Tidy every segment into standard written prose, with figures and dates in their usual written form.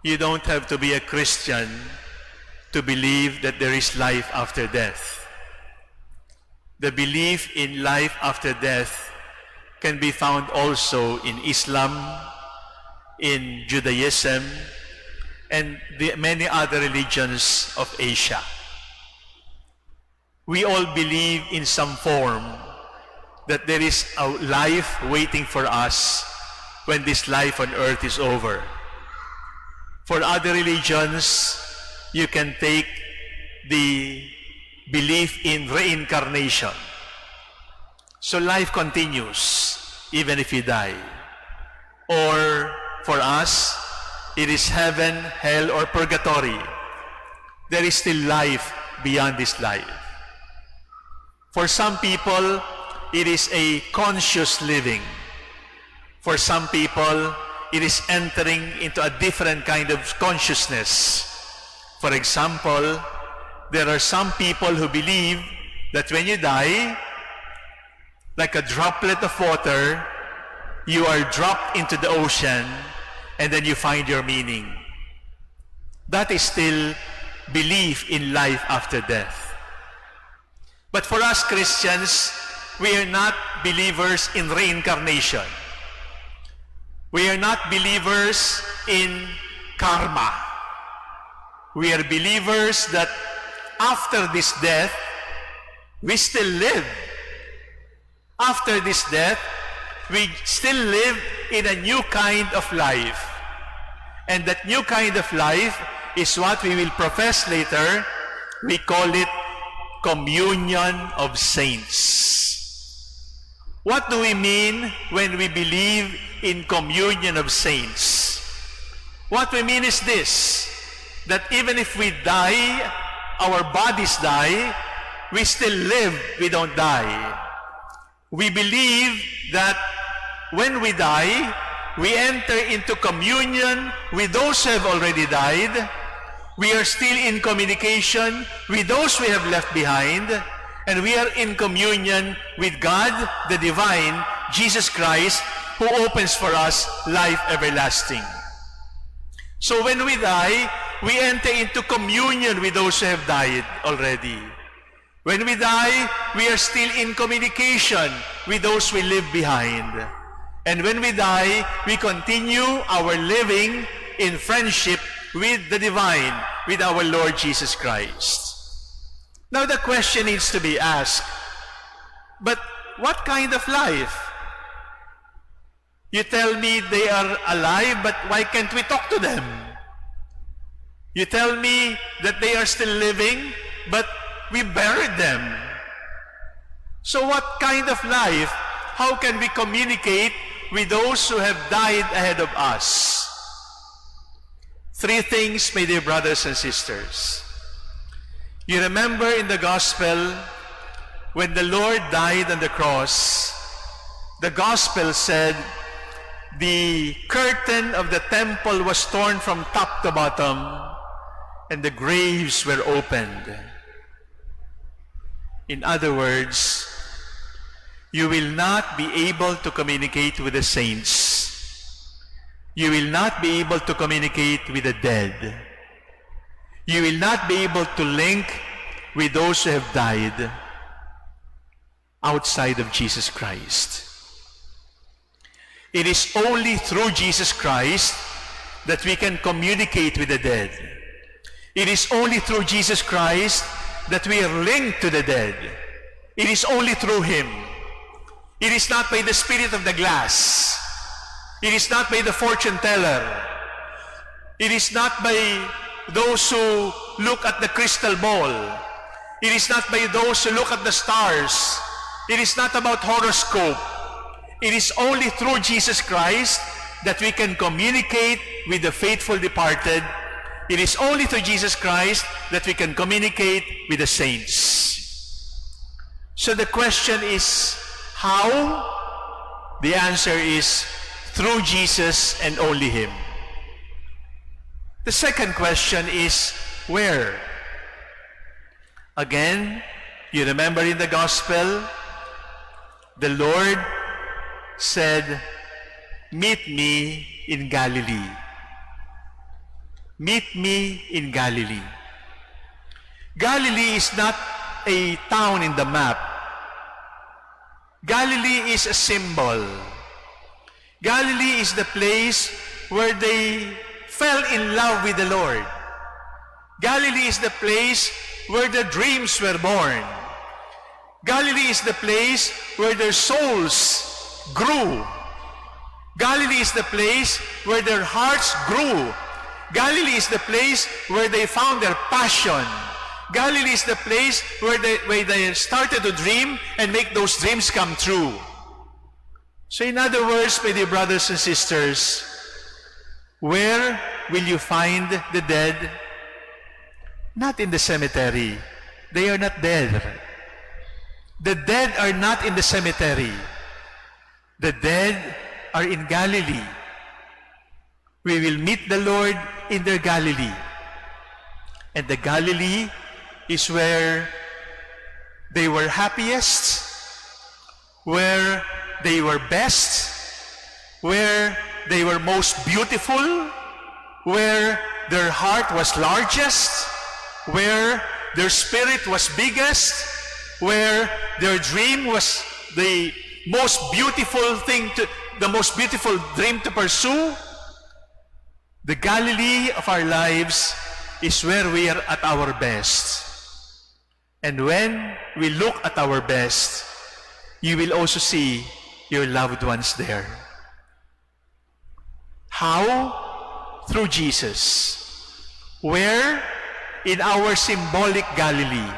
You don't have to be a Christian to believe that there is life after death. The belief in life after death can be found also in Islam, in Judaism, and the many other religions of Asia. We all believe in some form that there is a life waiting for us when this life on earth is over. For other religions, you can take the belief in reincarnation. So life continues even if you die. Or for us, it is heaven, hell, or purgatory. There is still life beyond this life. For some people, it is a conscious living. For some people, it is entering into a different kind of consciousness. For example, there are some people who believe that when you die, like a droplet of water, you are dropped into the ocean and then you find your meaning. That is still belief in life after death. But for us Christians, we are not believers in reincarnation. We are not believers in karma. We are believers that after this death, we still live. After this death, we still live in a new kind of life. And that new kind of life is what we will profess later. We call it communion of saints. What do we mean when we believe in communion of saints? What we mean is this, that even if we die, our bodies die, we still live, we don't die. We believe that when we die, we enter into communion with those who have already died. We are still in communication with those we have left behind, and we are in communion with God, the divine, Jesus Christ, who opens for us life everlasting. So when we die, we enter into communion with those who have died already. When we die, we are still in communication with those we leave behind. And when we die, we continue our living in friendship with the divine, with our Lord Jesus Christ. Now the question needs to be asked, but what kind of life? You tell me they are alive, but why can't we talk to them? You tell me that they are still living, but we buried them. So what kind of life? How can we communicate with those who have died ahead of us? Three things, my dear brothers and sisters. You remember in the gospel, when the Lord died on the cross, the gospel said, the curtain of the temple was torn from top to bottom, and the graves were opened. In other words, you will not be able to communicate with the saints. You will not be able to communicate with the dead. You will not be able to link with those who have died outside of Jesus Christ. It is only through Jesus Christ that we can communicate with the dead. It is only through Jesus Christ that we are linked to the dead. It is only through Him. It is not by the spirit of the glass. It is not by the fortune teller. It is not by those who look at the crystal ball. It is not by those who look at the stars. It is not about horoscope. It is only through Jesus Christ that we can communicate with the faithful departed. It is only through Jesus Christ that we can communicate with the saints. So the question is, how? The answer is through Jesus and only Him. The second question is, where? Again, you remember in the gospel, the Lord said, meet me in Galilee. Meet me in Galilee. Galilee is not a town in the map. Galilee is a symbol. Galilee is the place where they fell in love with the Lord. Galilee is the place where their dreams were born. Galilee is the place where their souls grew. Galilee is the place where their hearts grew. Galilee is the place where they found their passion. Galilee is the place where they started to dream and make those dreams come true. So in other words, my dear brothers and sisters, where will you find the dead? Not in the cemetery. They are not dead. The dead are not in the cemetery. The dead are in Galilee. We will meet the Lord in their Galilee. And the Galilee is where they were happiest, where they were best, where they were most beautiful, where their heart was largest, where their spirit was biggest, where their dream was the most beautiful dream to pursue. The Galilee of our lives is where we are at our best. And when we look at our best, you will also see your loved ones there. How? Through Jesus. Where? In our symbolic Galilee,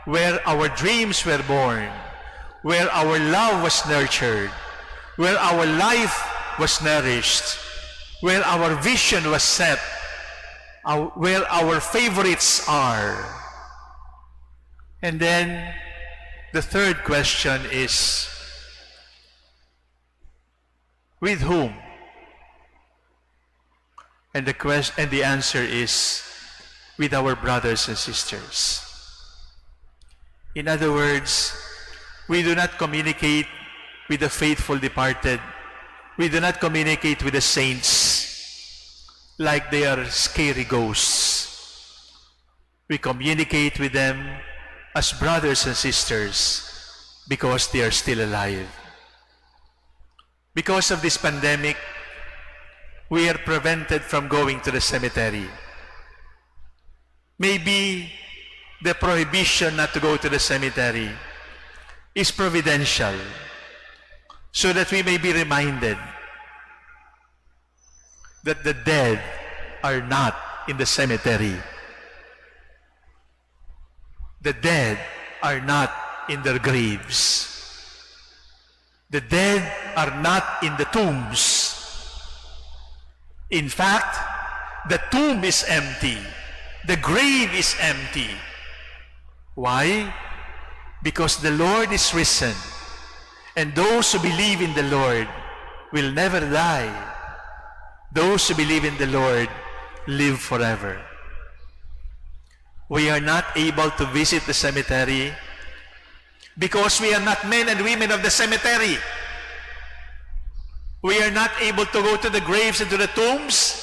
where our dreams were born, where our love was nurtured, where our life was nourished, where our vision was set, where our favorites are. And then the third question is, with whom? And the answer is, with our brothers and sisters. In other words, we do not communicate with the faithful departed. We do not communicate with the saints like they are scary ghosts. We communicate with them as brothers and sisters because they are still alive. Because of this pandemic, we are prevented from going to the cemetery. Maybe the prohibition not to go to the cemetery is providential, so that we may be reminded that the dead are not in the cemetery. The dead are not in their graves. The dead are not in the tombs. In fact, the tomb is empty. The grave is empty. Why? Because the Lord is risen, and those who believe in the Lord will never die. Those who believe in the Lord live forever. We are not able to visit the cemetery because we are not men and women of the cemetery. We are not able to go to the graves and to the tombs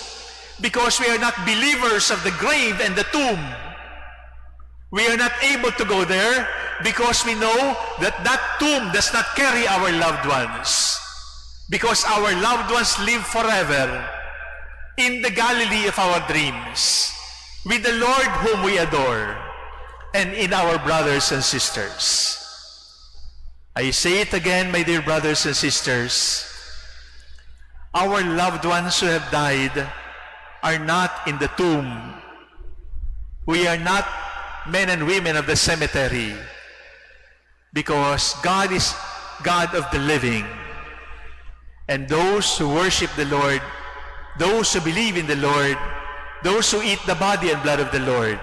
because we are not believers of the grave and the tomb. We are not able to go there because we know that that tomb does not carry our loved ones, because our loved ones live forever in the Galilee of our dreams, with the Lord whom we adore, and in our brothers and sisters. I say it again, my dear brothers and sisters, our loved ones who have died are not in the tomb. We are not men and women of the cemetery, because God is God of the living. And those who worship the Lord, those who believe in the Lord, those who eat the body and blood of the Lord,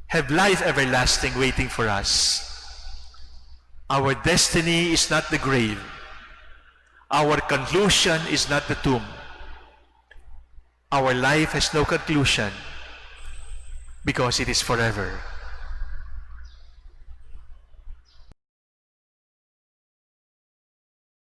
have life everlasting waiting for us. Our destiny is not the grave. Our conclusion is not the tomb. Our life has no conclusion because it is forever.